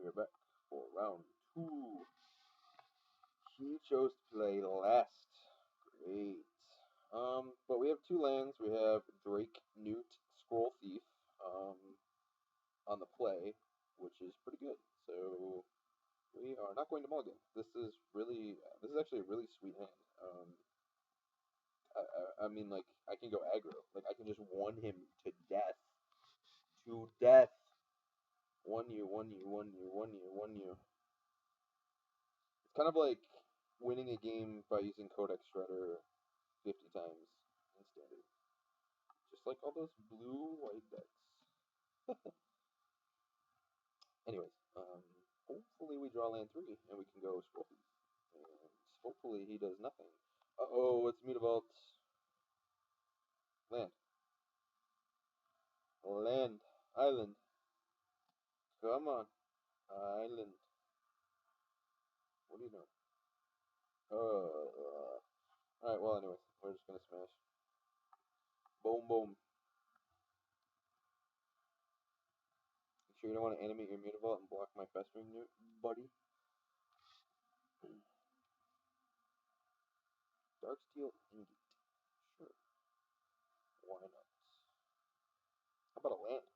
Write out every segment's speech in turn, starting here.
we're back for round 2. He chose to play last. Great. But we have 2 lands. We have Drake, Newt, Scroll Thief, on the play, which is pretty good. So we are not going to mulligan. This is actually a really sweet hand. I mean, like, I can go aggro. Like, I can just one him to death. To death. One you. It's kind of like winning a game by using Codex Shredder 50 times in standard. Just like all those blue-white decks. Anyways, hopefully we draw land 3 and we can go Scroll Thief. And hopefully he does nothing. Uh-oh, it's Mutavault. Land. Land. Island. Come on. Island. What are you doing? Alright, well, anyways, we're just gonna smash. Boom, boom. You sure you don't want to animate your Mutavault and block my Festering Newt, buddy? Darksteel Ingot. Sure. Why not? How about a land?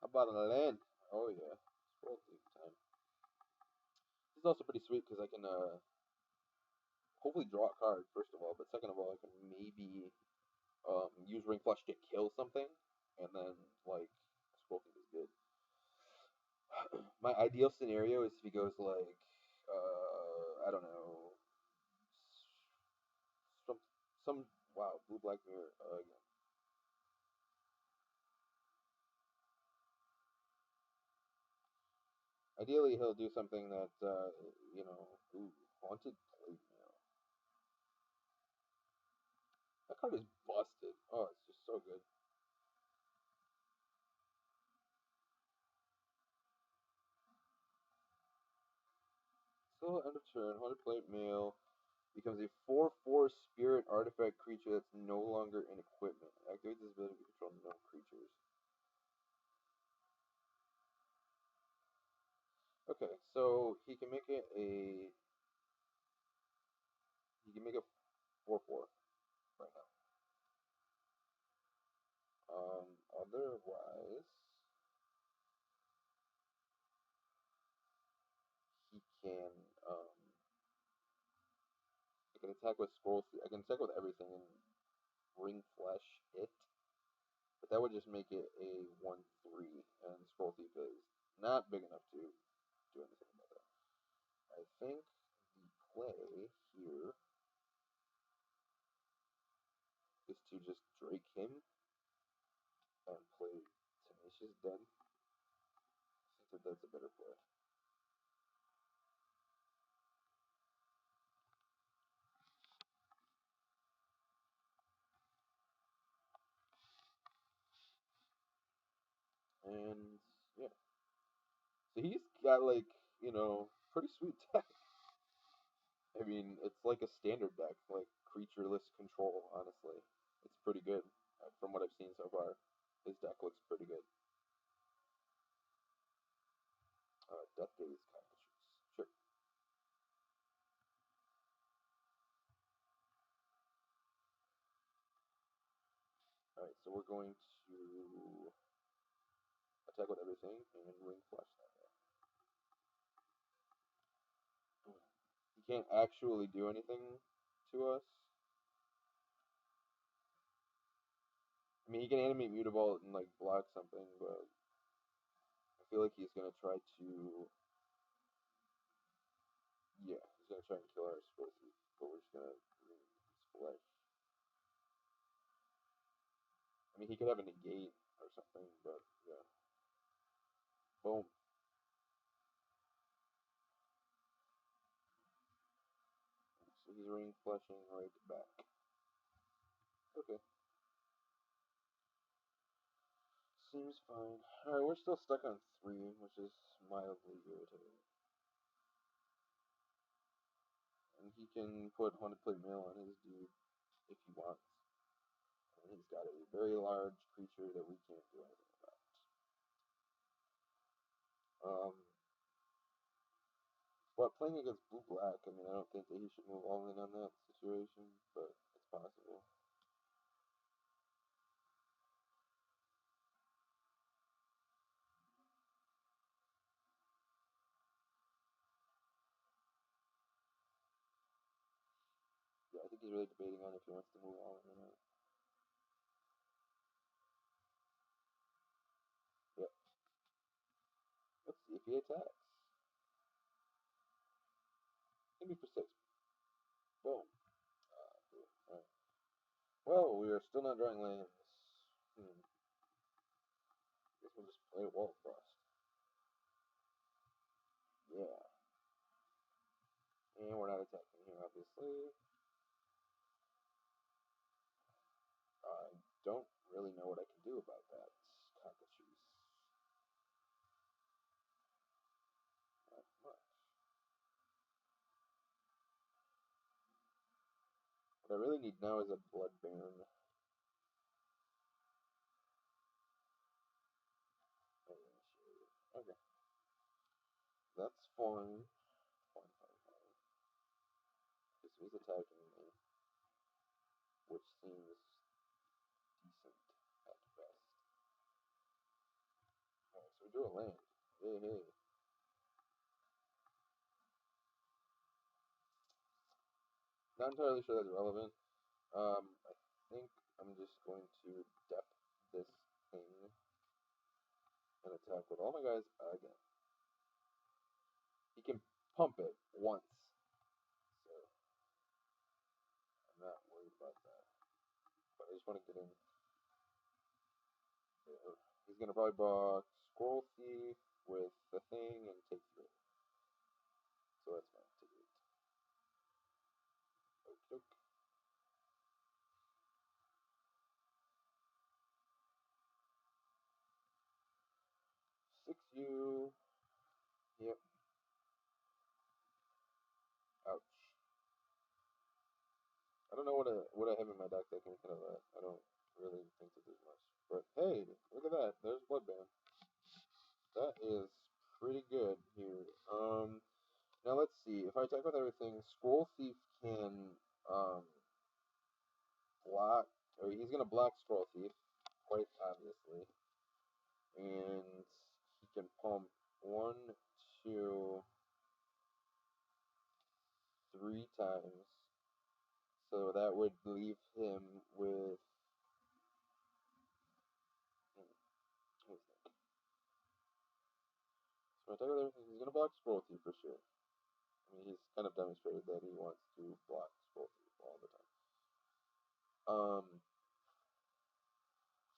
How about a land? Oh, yeah. Scroll Thief time. This is also pretty sweet because I can, hopefully draw a card, first of all, but second of all, I can maybe use Ring Flush to kill something, and then, like, Scroll Thief is good. My ideal scenario is if he goes, like, I don't know, wow, Blue Black Mirror, again. Ideally, he'll do something that, Haunted Plate Mail. That card is busted. Oh, it's just so good. So, end of turn, Haunted Plate Mail becomes a 4/4 spirit artifact creature that's no longer in equipment. Activates this ability to control no creatures. Okay, so he can make it a 4/4 right now. Otherwise, he can I can attack with Scroll Thief. I can attack with everything and Ring Flesh it. But that would just make it a 1/3, and Scroll Thief is not big enough to do anything about that. I think the play here is to just Drake him and play Tenacious Dead. I think that's a better play. And yeah. So he's got, like, pretty sweet deck. I mean, it's like a standard deck, like creatureless control, honestly. It's pretty good. From what I've seen so far, his deck looks pretty good. Death Gaze Casualties. Sure. Alright, so we're going to attack with everything and Ring Flush that way. He can't actually do anything to us. I mean, he can animate Mutavault and, like, block something, but I feel like he's gonna try to. Yeah, he's gonna try and kill our Scroll Thief, but we're just gonna Ring Flush. I mean, he could have a negate or something, but yeah. Boom. So he's Ring Flushing right back. Okay. Seems fine. Alright, we're still stuck on 3, which is mildly irritating. And he can put Haunted Plate Mail on his dude if he wants. And he's got a very large creature that we can't do anything about. But playing against blue-black, I mean, I don't think that he should move all in on that situation, but it's possible. Yeah, I think he's really debating on if he wants to move all in or not. Yep. Let's see if he attacks. Give me for 6. Boom. Alright. Well, we are still not drawing lands. Guess we'll just play Wall Frost. Yeah. And we're not attacking here, obviously. I don't really know what I can do about that. Cockatrice. Not much. What I really need now is a Blood Baron. Okay. That's fine. Fine. Okay, so he's attacking me, which seems decent at best. Alright, so we do a land. Hey. Not entirely sure that's relevant. I think I'm just going to depth this thing and attack with all my guys again. He can pump it once, so I'm not worried about that. But I just want to get in. He's gonna probably block Scroll Thief with the thing and take 3. So that's fine. Take 8. Okey doke. 6U. Yep. Ouch. I don't know what I have in my deck that can kill that. I don't really think that there's much. But hey, look at that. There's Bloodband. That is pretty good here. Now let's see. If I attack with everything, Scroll Thief can block, or he's gonna block Scroll Thief, quite obviously, and he can pump 1, 2, 3 times. So that would leave him with. Let me think. So I attack with everything. He's gonna block Scroll Thief for sure. I mean, he's kind of demonstrated that he wants to block Scroll Thief all the time.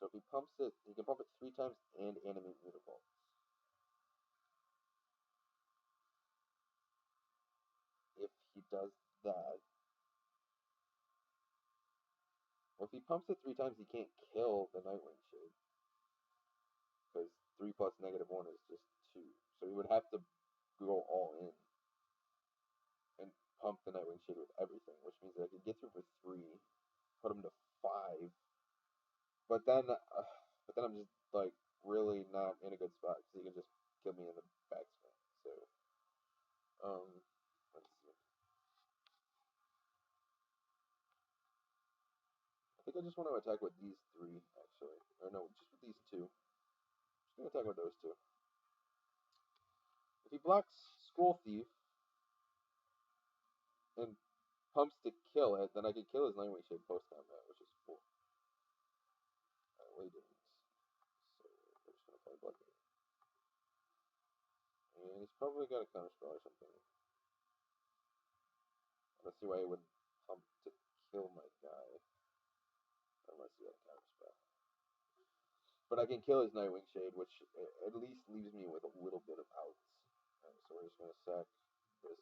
So if he pumps it, he can pump it 3 times and animate Mutavault. If he does that, well, if he pumps it 3 times, he can't kill the Nightwing Shade. Because 3 plus -1 is just 2. So he would have to go all in and pump the Nightwing Shade with everything, which means that I could get through for 3, put him to 5. But then I'm just like really not in a good spot because he can just kill me in the backswing. So, let's see. I think I just want to attack with these 3 actually, or no, just with these 2. Just gonna attack with those 2. If he blocks Scroll Thief and pumps to kill it, then I can kill his Nightwing Shade post combat, which is cool. Alright, well, he didn't. So we're just gonna play Bloodbane. And he's probably got a counterspell or something. Let's see why he would pump to kill my guy. Unless he had a counterspell. But I can kill his Nightwing Shade, which at least leaves me with a little bit of outs. Alright, so we're just gonna sack this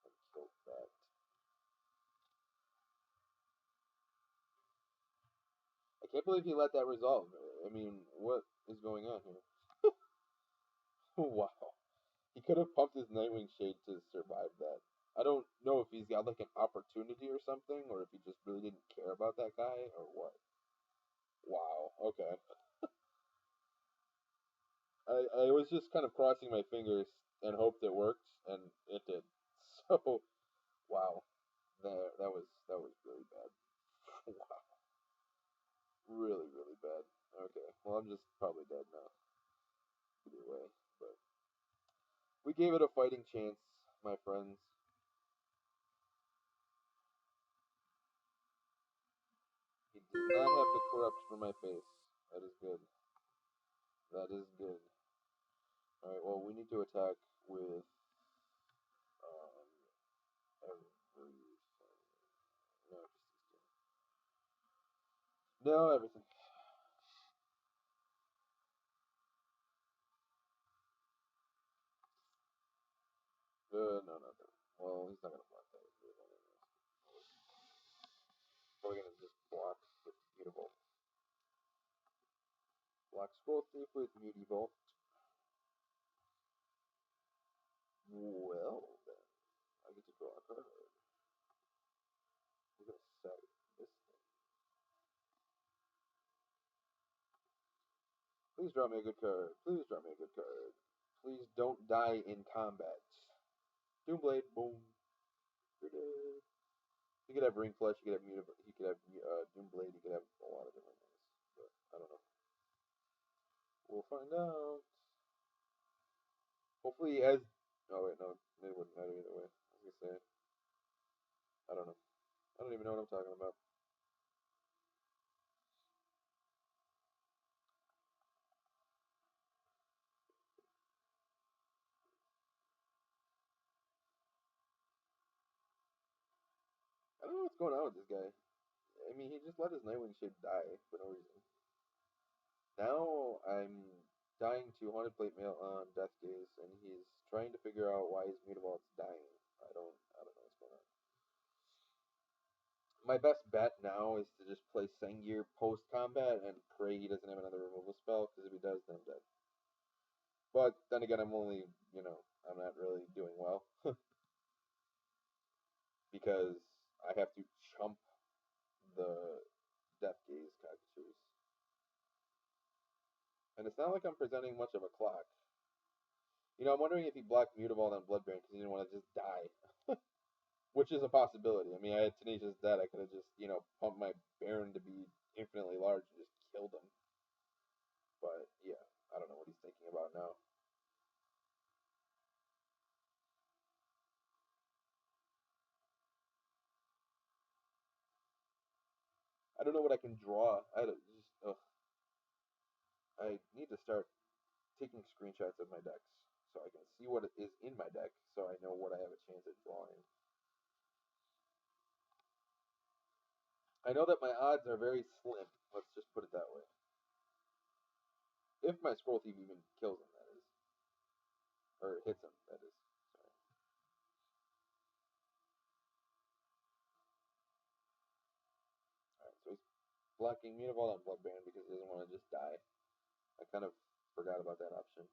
and kill that. I can't believe he let that resolve. I mean, what is going on here? Wow. He could have pumped his Nightwing Shade to survive that. I don't know if he's got like an opportunity or something, or if he just really didn't care about that guy, or what. Wow, okay. I was just kind of crossing my fingers and hoped it worked, and it did. So wow, that was really bad. Wow, really really bad. Okay, well I'm just probably dead now. Either way, but we gave it a fighting chance, my friends. He does not have the corrupt for my face. That is good. That is good. All right. Well, we need to attack with everything. No, just these two. No, everything. No, not that. Well, he's not gonna block that with beautiful anyways. We're gonna just block with beautiful. Block scroll thief with medieval. Well then, I get to draw a card. We're gonna sack this thing. Please draw me a good card. Please draw me a good card. Please don't die in combat. Doomblade, boom. You could have Ring Flesh, you could have you could have Doomblade, you could have a lot of different things. But I don't know. We'll find out. Hopefully he has. Oh wait, no, it wouldn't matter either way. I was gonna say, I don't know. I don't even know what I'm talking about. I don't know what's going on with this guy. I mean, he just let his Nightwing shape die for no reason. Now I'm dying to Haunted Plate Mail on Death Gaze, and he's trying to figure out why his Mutavault's dying. I don't know what's going on. My best bet now is to just play Sengir post combat and pray he doesn't have another removal spell, because if he does, then I'm dead. But then again, I'm only, I'm not really doing well because I have to chump the Death Gaze cockatoos. And it's not like I'm presenting much of a clock. I'm wondering if he blocked Mutavault on Bloodbaron because he didn't want to just die, which is a possibility. I mean, I had Tenacious Dead. I could have just, pumped my Baron to be infinitely large and just killed him. But yeah, I don't know what he's thinking about now. I don't know what I can draw. I need to start taking screenshots of my decks so I can see what it is in my deck so I know what I have a chance at drawing. I know that my odds are very slim. Let's just put it that way. If my Scroll Thief even kills him, that is. Or hits him, that is. Sorry. Alright, so he's blocking Mutavault on Bloodbaron because he doesn't want to just die. I kind of forgot about that option.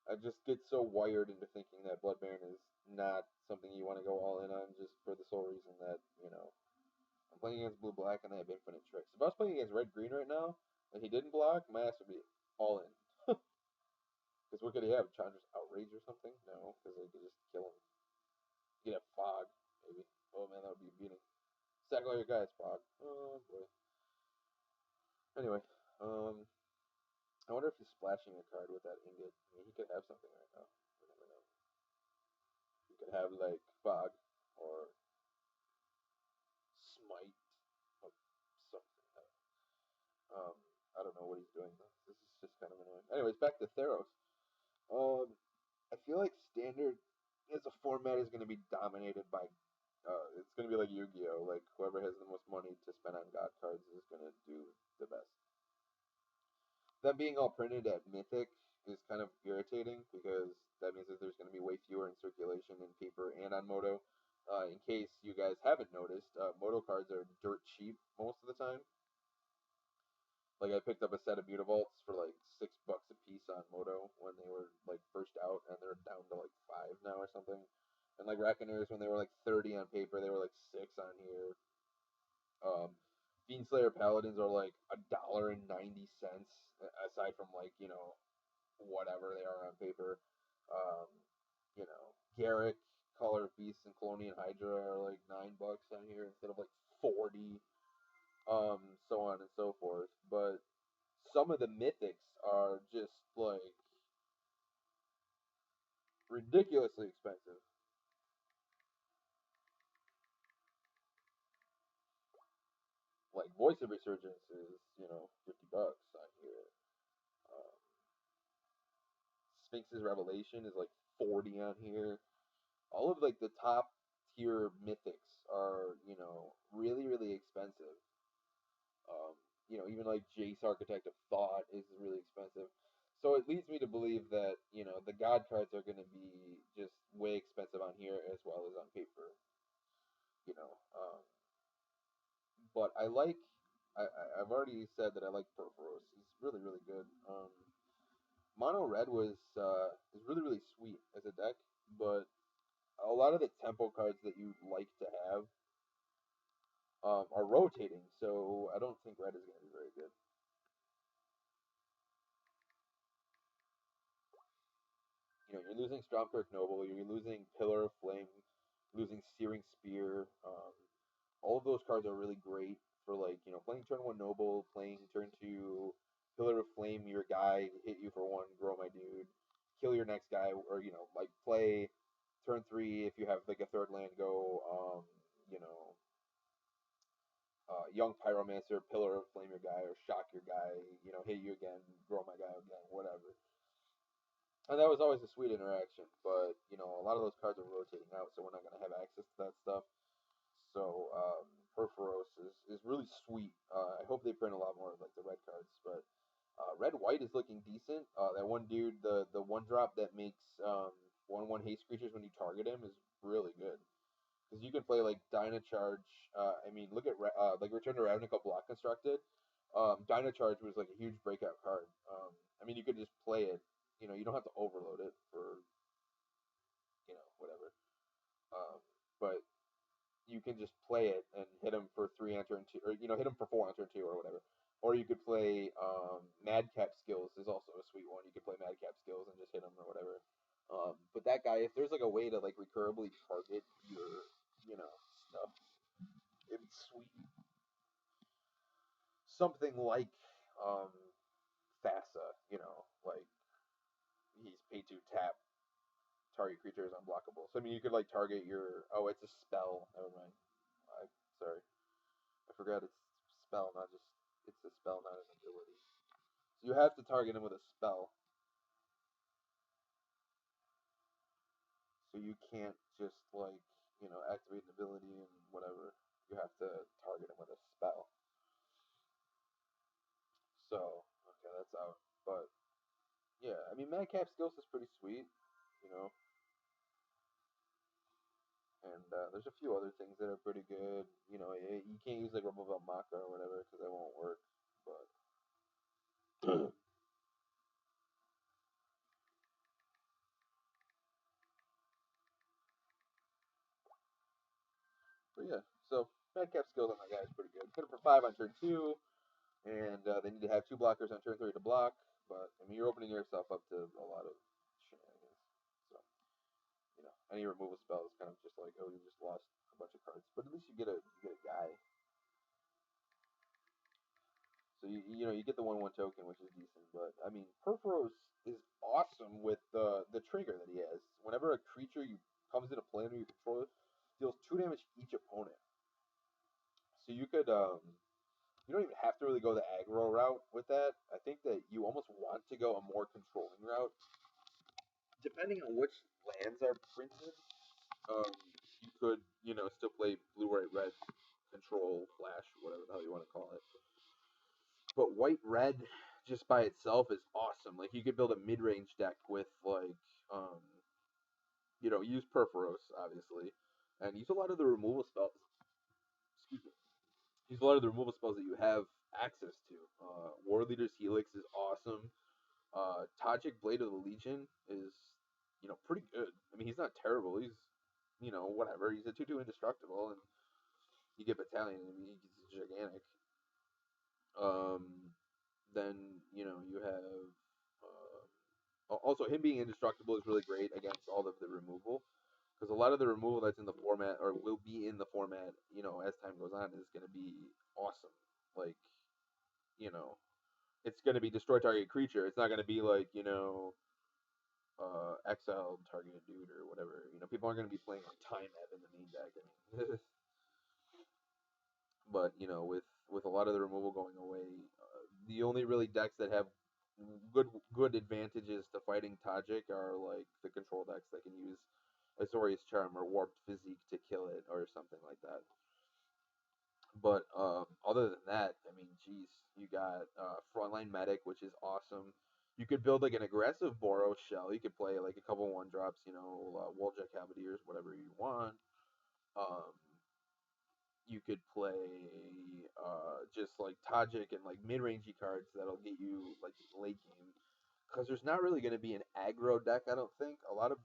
I just get so wired into thinking that Bloodbaron is not something you want to go all in on just for the sole reason that, I'm playing against blue black and they have infinite tricks. If I was playing against red green right now and he didn't block, my ass would be all in. Because what could he have? Chandra's Outrage or something? No, because they could just kill him. He could have Fog, maybe. Oh man, that would be a beating. Sack all your guys, Fog. Oh boy. Anyway, I wonder if he's splashing a card with that ingot. I mean, he could have something right now. We never know. He could have like Fog or Smite or something. Um, I don't know what he's doing though. This is just kind of annoying. Anyways, back to Theros. I feel like Standard as a format is going to be dominated by. It's going to be like Yu-Gi-Oh. Like whoever has the most money to spend on God cards is going to do the best. Them being all printed at Mythic is kind of irritating because that means that there's going to be way fewer in circulation in paper and on Moto. In case you guys haven't noticed, Moto cards are dirt cheap most of the time. Like I picked up a set of Mutavaults for like $6 a piece on Moto when they were like first out, and they're down to like 5 now or something. And like Reckoners when they were like 30 on paper, they were like 6 on here. Fiendslayer Paladins are like $1.90 aside from like whatever they are on paper. Um, Garrick, Color of Beast, and Colonian Hydra are like $9 on here instead of like 40. So on and so forth. But some of the mythics are just like ridiculously expensive. Like Voice of Resurgence is, $50 on here. Um, Sphinx's Revelation is like 40 on here. All of like the top tier mythics are, really, really expensive. Um, even like Jace Architect of Thought is really expensive. So it leads me to believe that, the God cards are going to be just way expensive on here as well as on paper. You know, um, but I've already said that I like Perforos. He's really, really good. Mono Red is really, really sweet as a deck, but a lot of the tempo cards that you like to have are rotating, so I don't think Red is going to be very good. You're losing Stromkirk Noble, you're losing Pillar of Flame, losing Searing Spear. All of those cards are really great for like playing turn one Noble, playing turn two Pillar of Flame your guy, hit you for one, grow my dude, kill your next guy, or like play turn three if you have like a third land go. Young Pyromancer, Pillar of Flame your guy, or shock your guy, hit you again, grow my guy again, whatever. And that was always a sweet interaction, but a lot of those cards are rotating out, so we're not going to have access to that stuff. So Perforos is really sweet. I hope they print a lot more of like the red cards, but red white is looking decent. That one dude, the one drop that makes 1/1 haste creatures when you target him is really good. Because you can play like Dyna Charge. Look at like Return to Ravnica block constructed. Dyna Charge was like a huge breakout card. You could just play it. You don't have to overload it for whatever. But you can just play it and hit him for 3 on turn two, or hit him for 4 on turn two, or whatever. Or you could play Madcap Skills is also a sweet one. You could play Madcap Skills and just hit him or whatever. But that guy, if there's like a way to like recurribly target your stuff, it's sweet. Something like um, Thassa, like he's paid to tap target creature is unblockable. So you could like target your. Oh, it's a spell. Never mind. Sorry, I forgot it's spell, not just it's a spell, not an ability. So you have to target him with a spell. So you can't just like activate an ability and whatever. You have to target him with a spell. So okay, that's out. But yeah, Madcap Skills is pretty sweet, you know. And there's a few other things that are pretty good. You can't use like Rumble Maka or whatever because that won't work. But but yeah, so Madcap Skills on that guy is pretty good. Hit him for 5 on turn 2, and they need to have 2 blockers on turn 3 to block. But you're opening yourself up to a lot of shenanigans. So any removal spell is kind of just like, oh, you just lost a bunch of cards, but at least you get a guy. So you get the 1/1 token, which is decent. But Perforos is awesome with the trigger that he has. Whenever a creature you comes into play under your control deals 2 damage each opponent. So you could you don't even have to really go the aggro route with that. I think that you almost want to go a more controlling route, depending on which lands are printed. Um, you could still play blue, white, red, control, flash, whatever the hell you want to call it. But white red just by itself is awesome. Like you could build a mid range deck with like use Perforos obviously, and use a lot of the removal spells. Excuse me. Use a lot of the removal spells that you have access to. War Leader's Helix is awesome. Tajik Blade of the Legion is pretty good. He's not terrible. He's whatever. He's a 2/2 indestructible, and you get Battalion. He's gigantic. Um, then you have Also, him being indestructible is really great against all of the removal, because a lot of the removal that's in the format or will be in the format, as time goes on, is going to be awesome. Like, you know, it's going to be destroy target creature. It's not going to be like exile targeted dude or whatever. People aren't going to be playing like time Ev in the main deck. I mean, but with a lot of the removal going away, the only really decks that have good advantages to fighting Tajik are like the control decks that can use Azorius Charm or Warped Physique to kill it or something like that. But other than that, I mean, geez, you got Frontline Medic, which is awesome. You could build like an aggressive Boros shell. You could play like a couple 1-drops, Walljack Cavaliers, whatever you want. Um, you could play just like Tajik and like mid-rangey cards that'll get you like late game. Because there's not really going to be an aggro deck, I don't think. A lot of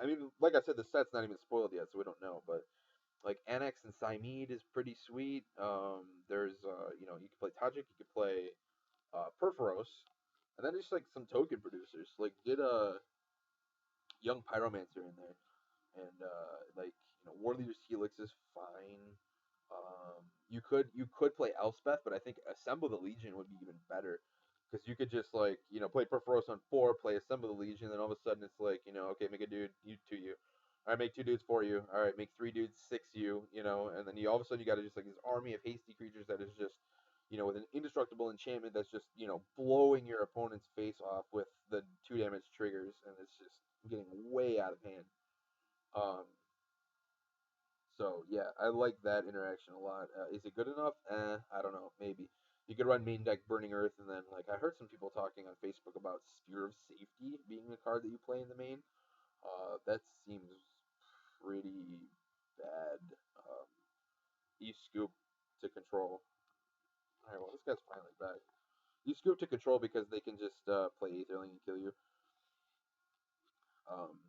I mean, like I said, the set's not even spoiled yet, so we don't know. But like Annex and Cymede is pretty sweet. There's you can play Tajik, you could play Perforos, and then just like some token producers. Like get a young Pyromancer in there, and like War Leader's Helix is fine. You could play Elspeth, but I think Assemble the Legion would be even better because you could just like play Perforos on 4, play Assemble the Legion, then all of a sudden it's like okay, make a dude you 2 you. All right, make 2 dudes for you. All right, make 3 dudes 6 you. And then you all of a sudden you got to just like this army of hasty creatures that is just with an indestructible enchantment that's just blowing your opponent's face off with the 2 damage triggers, and it's just getting way out of hand. Um, so yeah, I like that interaction a lot. Is it good enough? I don't know. Maybe you could run main deck Burning Earth, and then like I heard some people talking on Facebook about Spear of Safety being a card that you play in the main. That seems pretty bad. You scoop to control. All right, well this guy's finally back. You scoop to control because they can just play Aetherling and kill you. Um,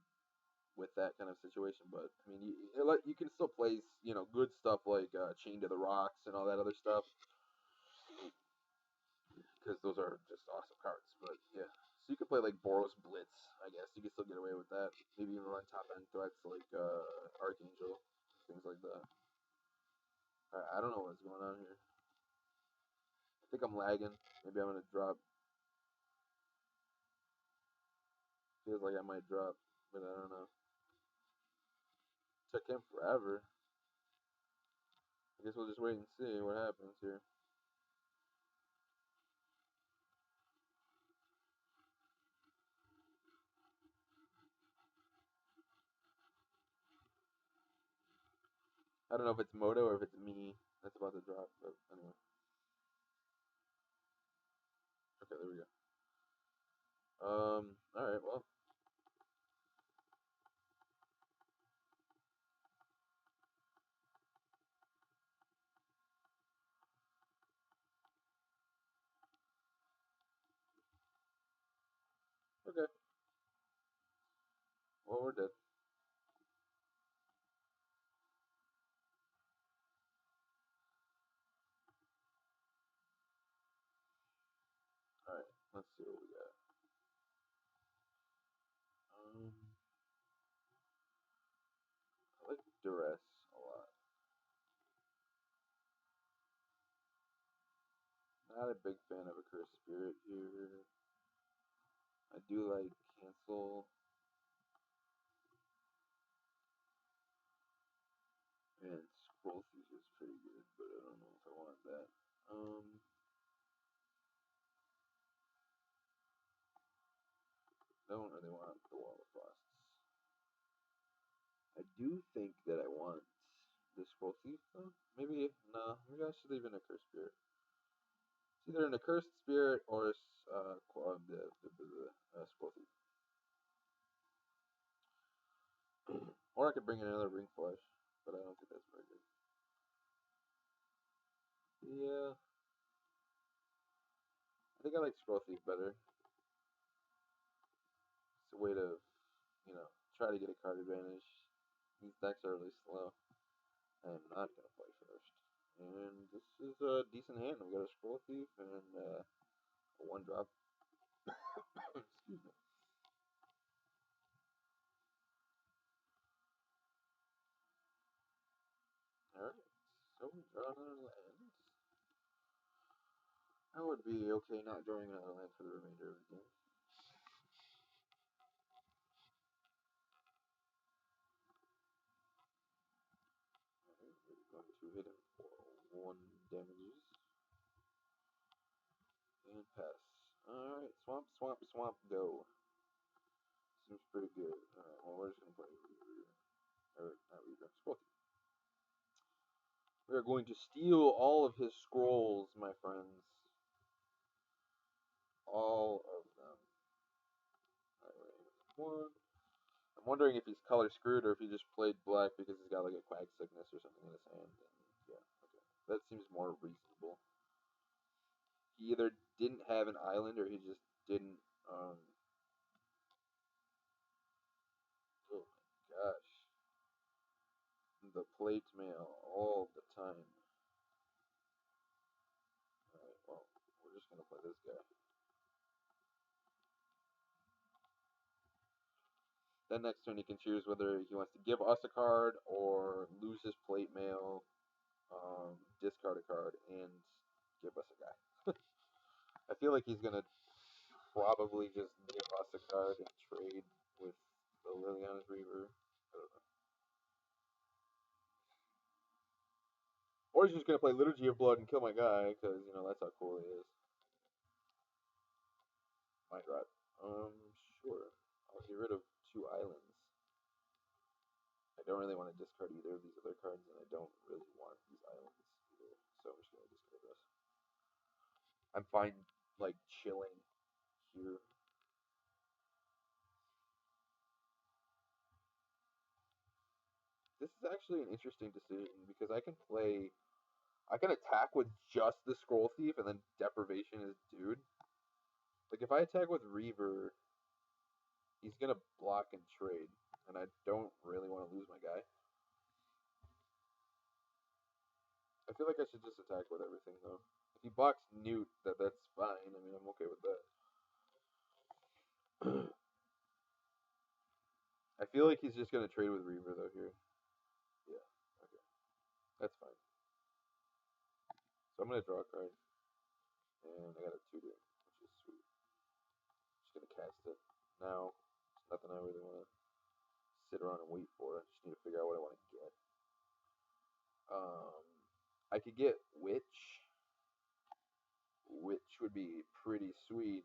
with that kind of situation. But I mean, you can still play good stuff like Chain to the Rocks and all that other stuff because those are just awesome cards. But yeah, so you could play like Boros Blitz. I guess you could still get away with that. Maybe even run top end threats like Archangel, things like that. Alright, I don't know what's going on here. I think I'm lagging. Maybe I'm gonna drop. Feels like I might drop, but I don't know. Took him forever. I guess we'll just wait and see what happens here. I don't know if it's Moto or if it's me that's about to drop, but anyway. Okay, there we go. Alright, well. Okay. Well, we're dead. Alright, let's see what we got. I like Duress a lot. Not a big fan of a Cursed Spirit here. I do like Cancel. And Scroll Thief is pretty good, but I don't know if I want that. I don't really want the Wall of Frosts. I do think that I want the Scroll Thief though. Maybe no. Maybe I should leave in a Cursed Spirit. It's either in a Cursed Spirit or the Scroll Thief. Or I could bring in another Ring Flush, but I don't think that's very good. Yeah, I think I like Scroll Thief better. It's a way to, try to get a card advantage. These decks are really slow. I am not going to play first. And this is a decent hand. We got a Scroll Thief and a 1-drop. Excuse me. Oh, draw another land. I would be okay not drawing another land for the remainder of the game. Alright, we're going to hit him for 1 damages. And pass. Alright, swamp, swamp, swamp, go. Seems pretty good. Alright, well, we're just going to play Reaver. Or, not Reaver, Scroll. We are going to steal all of his scrolls, my friends. All of them. Alright, one. I'm wondering if he's color screwed or if he just played black because he's got like a quag sickness or something in his hand. And yeah, okay. That seems more reasonable. He either didn't have an island or he just didn't. Oh my gosh. The plate mail all the time. Alright, well, we're just gonna play this guy. Then next turn he can choose whether he wants to give us a card or lose his plate mail, discard a card, and give us a guy. I feel like he's gonna probably just give us a card and trade with the Liliana's Reaver. I don't know. Or he's just gonna play Liturgy of Blood and kill my guy, because, you know, that's how cool he is. Mind Rot. Sure. I'll get rid of 2 islands. I don't really want to discard either of these other cards, and I don't really want these islands either. So I'm just gonna discard this. I'm fine, like, chilling here. This is actually an interesting decision because I can attack with just the Scroll Thief and then Deprivation is dude. Like, if I attack with Reaver, he's gonna block and trade, and I don't really want to lose my guy. I feel like I should just attack with everything, though. If he blocks Newt, that's fine. I mean, I'm okay with that. I feel like he's just gonna trade with Reaver, though, here. Yeah, okay. That's fine. So I'm gonna draw a card, and I got a tutor, which is sweet. Just gonna cast it. Now, it's nothing I really want to sit around and wait for. I just need to figure out what I want to get. I could get Witch, which would be pretty sweet,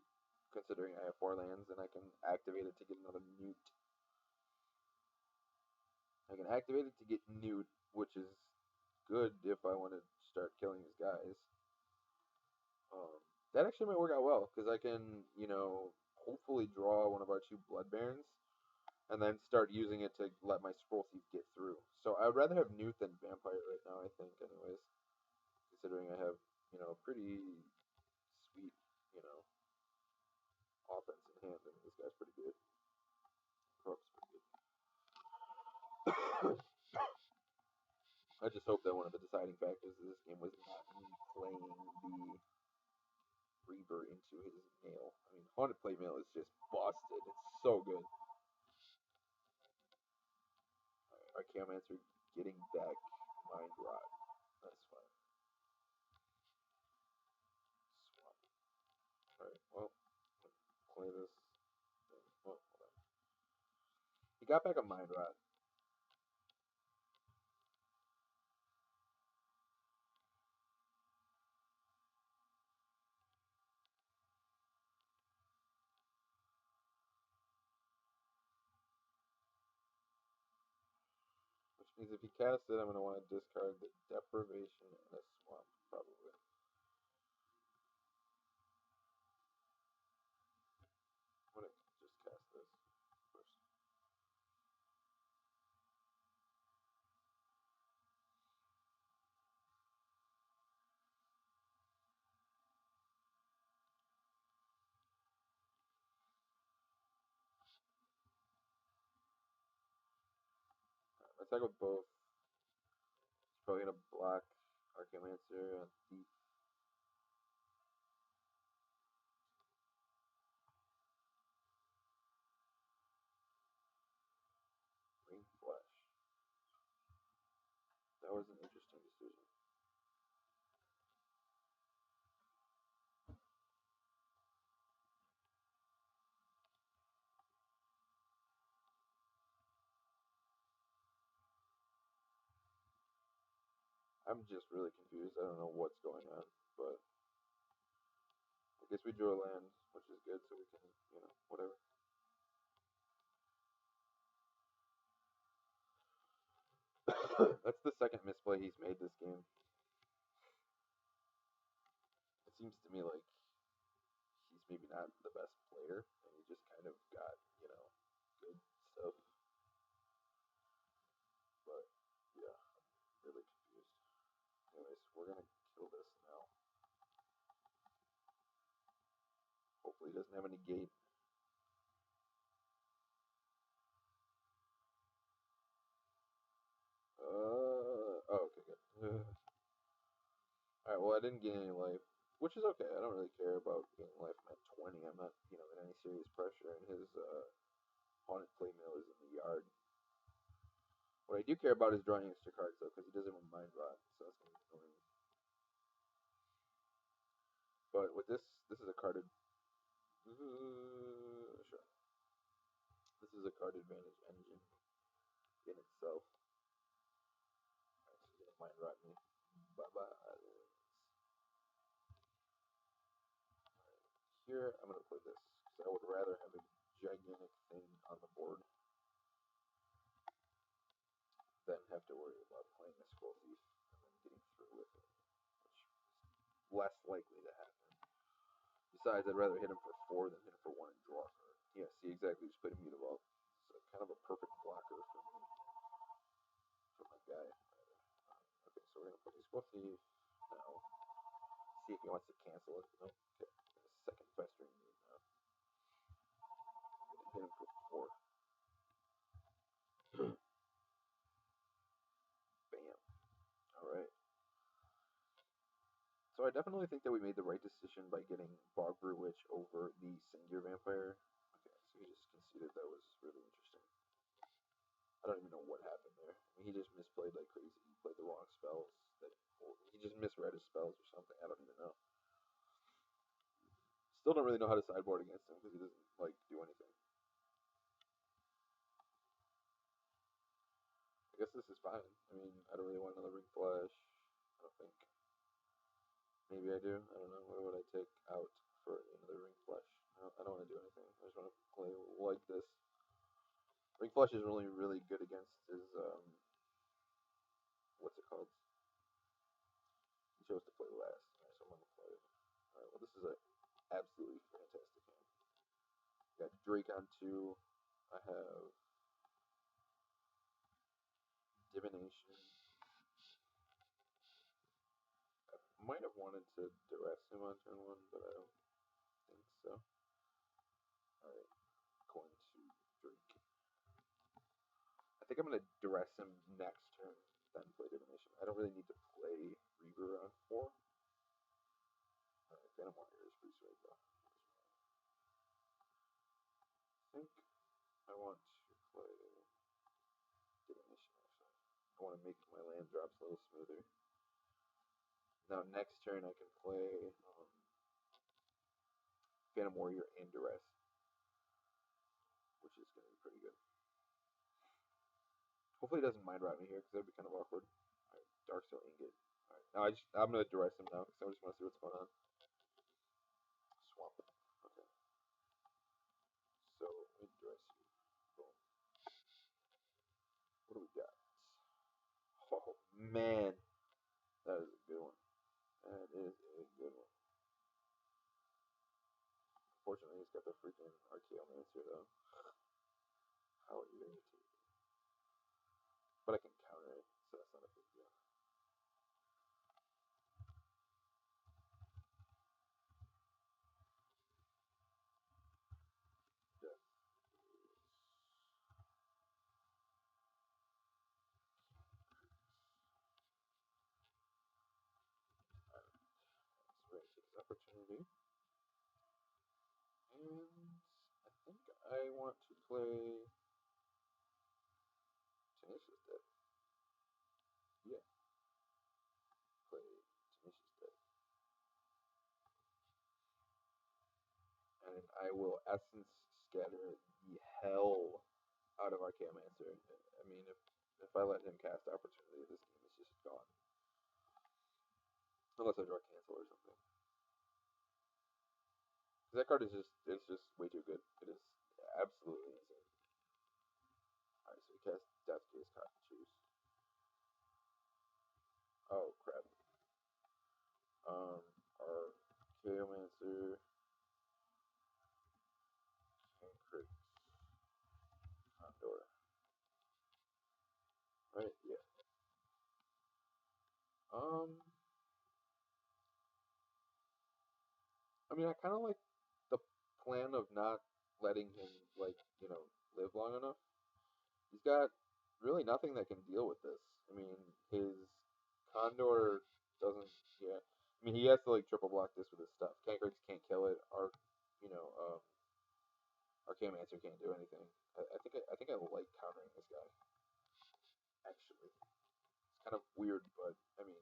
considering I have 4 lands, and I can activate it to get another Newt. I can activate it to get Newt, which is good if I want to start killing his guys. That actually might work out well, because I can, you know, hopefully draw one of our 2 Blood Barons, and then start using it to let my Scroll Thief get through. So I would rather have Newt than Vampire right now, I think, anyways. Considering I have, you know, pretty sweet, you know, offense in hand, and this guy's pretty good. Corpse pretty good. I just hope that one of the deciding factors of this game was not me playing the Reaver into his nail. I mean, Haunted Plate Mail is just busted. It's so good. Alright, Archaeomancer getting back Mind Rot. That's fine. Swamp. Alright, well, play this. Oh, hold on. He got back a Mind Rot. Which means if he casts it, I'm going to want to discard the Deprivation and a Swamp, probably. I'm going to just cast this first. I attack with both. He's probably going to block Archaeomancer and Thief. Ring Flash. That was an interesting decision. I'm just really confused. I don't know what's going on, but I guess we drew a land, which is good, so we can, whatever. That's the second misplay he's made this game. It seems to me like he's maybe not the best player, and he just kind of got, good stuff. But yeah, I'm really confused. Anyways, we're gonna kill this now. Hopefully he doesn't have any gate. Oh, okay, good. Alright, well, I didn't gain any life, which is okay. I don't really care about gaining life. I'm at 20. I'm not, in any serious pressure, and his haunted playmill is in the yard. What I do care about is drawing extra cards, though, because he doesn't have a mind rot, so that's going to be annoying. But with this is a carded. Sure. This is a card advantage engine in itself. Alright, so he's going to mind rot me. Bye bye. Here, I'm going to play this, because I would rather have a gigantic thing on the board than have to worry about playing a Scroll Thief and then getting through with it, which is less likely to happen. Besides, I'd rather hit him for 4 than hit him for 1 and draw a card. Yeah, see, exactly, just played a Mutavault. It's kind of a perfect blocker for my guy. Okay, so we're going to play Scroll Thief now. See if he wants to cancel it. Nope. Okay, second Festering Need now. I'm going to hit him for 4. Bam. Alright. So I definitely think that we made the right decision by getting Bogbrew Witch over the Singular Vampire. Okay, so he just conceded. That was really interesting. I don't even know what happened there. I mean, he just misplayed like crazy. He played the wrong spells. He just misread his spells or something. I don't even know. Still don't really know how to sideboard against him because he doesn't like do anything. I guess this is fine. I mean, I don't really want another Ring Flash. I don't think. Maybe I do. I don't know. What would I take out for another Ring Flash? I don't want to do anything. I just want to play like this. Ring Flash is really good against his what's it called? He chose to play last. Alright, so I'm gonna play it. Alright, well this is an absolutely fantastic hand. Got Drake on 2. I have Divination. I might have wanted to duress him on turn 1, but I don't think so. Alright, going to Drake. I think I'm gonna duress him next turn, then play Divination. I don't really need to play Reaver on 4. Alright, Phantom Warrior is pretty sweet though. I think I want to play Divination actually. I want to make my land drops a little smoother. Now next turn I can play Phantom Warrior and Duress, which is going to be pretty good. Hopefully he doesn't mind rot me here because that'd be kind of awkward. Alright, Darksteel Ingot. Alright, now I'm going to Duress him now because I just want to see what's going on. Swamp. Okay. So let me Duress you. Boom. What do we got? Oh man, that is a good one. That is a good one. Fortunately, he's got the freaking Archaeomancer though. How irritating. But I can counter it, so that's not a big deal. Death is... Alright, so we're going to take this opportunity. And I think I want to play Tenacious Death. Yeah, play Tenacious Death. And I will Essence Scatter the hell out of Archaeomancer. I mean, if I let him cast Opportunity, this game is just gone. Unless I draw cancel or something. Because that card is it's just way too good. It is absolutely insane. Alright, so we cast Death Gaze Cotton Shoes. Oh crap. Our Chaomancer and Crix Condor. Right, yeah. Um I mean I kinda like the plan of not letting him like, live long enough. He's got really nothing that can deal with this. I mean, his Condor doesn't. Yeah, I mean, he has to like triple block this with his stuff. Kankrix can't kill it. Our Cam-Answer can't do anything. I think I like countering this guy. Actually, it's kind of weird, but I mean,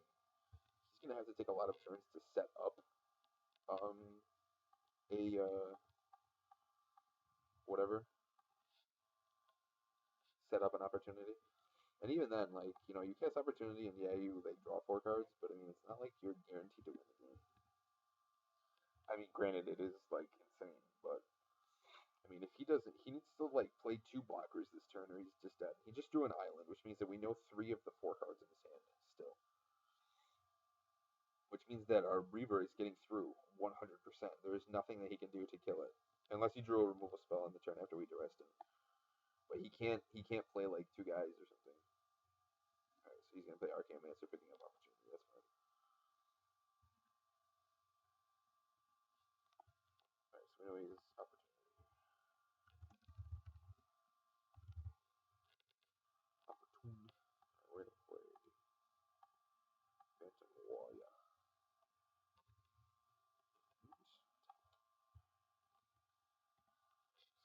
he's gonna have to take a lot of turns to set up um a whatever set up an opportunity. And even then, like you cast opportunity, and yeah, you like draw 4 cards, but I mean, it's not like you're guaranteed to win the game. I mean, granted, it is like insane, but I mean, if he doesn't, he needs to like play 2 blockers this turn, or he's just dead. He just drew an island, which means that we know 3 of the 4 cards in his hand still, which means that our Reaver is getting through 100%. There is nothing that he can do to kill it, unless he drew a removal spell on the turn after we arrest him. But he can't. He can't play like 2 guys or something. All right, so he's gonna play Archaeomancer, picking up opportunity. That's fine. All right, so we know he's opportunity. Opportune. We're gonna play Phantom Warrior.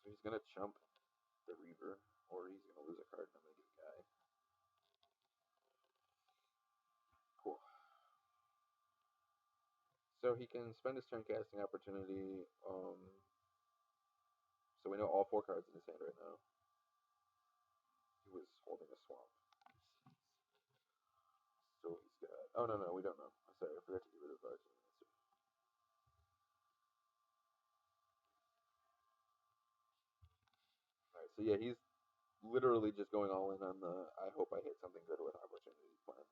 So he's gonna chump the Reaver, or he's gonna lose a card and I'm gonna get a guy. Cool. So he can spend his turn casting opportunity. So we know all 4 cards in his hand right now. He was holding a swamp. So he's got. Oh no, we don't know. Sorry, I forgot to get rid of our answer. All right, so yeah, he's literally just going all in on the. I hope I hit something good with opportunity plan.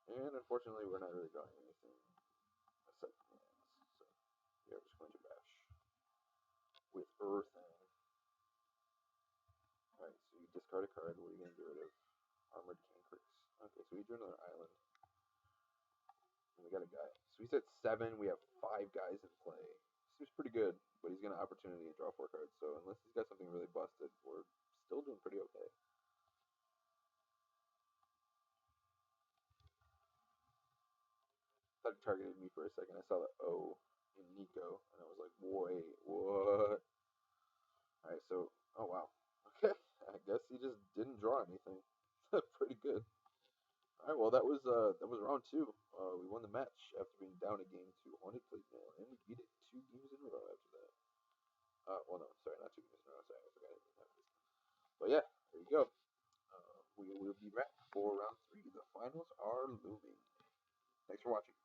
And unfortunately, we're not really drawing anything aside from hands. So we are just going to bash with Earth. Alright, so you discard a card. What are you going to get rid of? Armored Kankrix. Okay, so we drew another island. And we got a guy. So he's at 7. We have 5 guys in play. Seems pretty good, but he's going to opportunity and draw 4 cards. So unless he's got something really busted, we're still doing pretty okay. Thought it targeted me for a second. I saw the O in Nico, and I was like, wait, what? Alright, so, oh wow. Okay, I guess he just didn't draw anything. Pretty good. All right, well that was round 2. We won the match after being down a game to Haunted Plate Mail, and we beat it 2 games in a row after that. Well, no, sorry, not 2 games in a row. Sorry, I forgot. But yeah, there you go. We will be back for round 3. The finals are looming. Thanks for watching.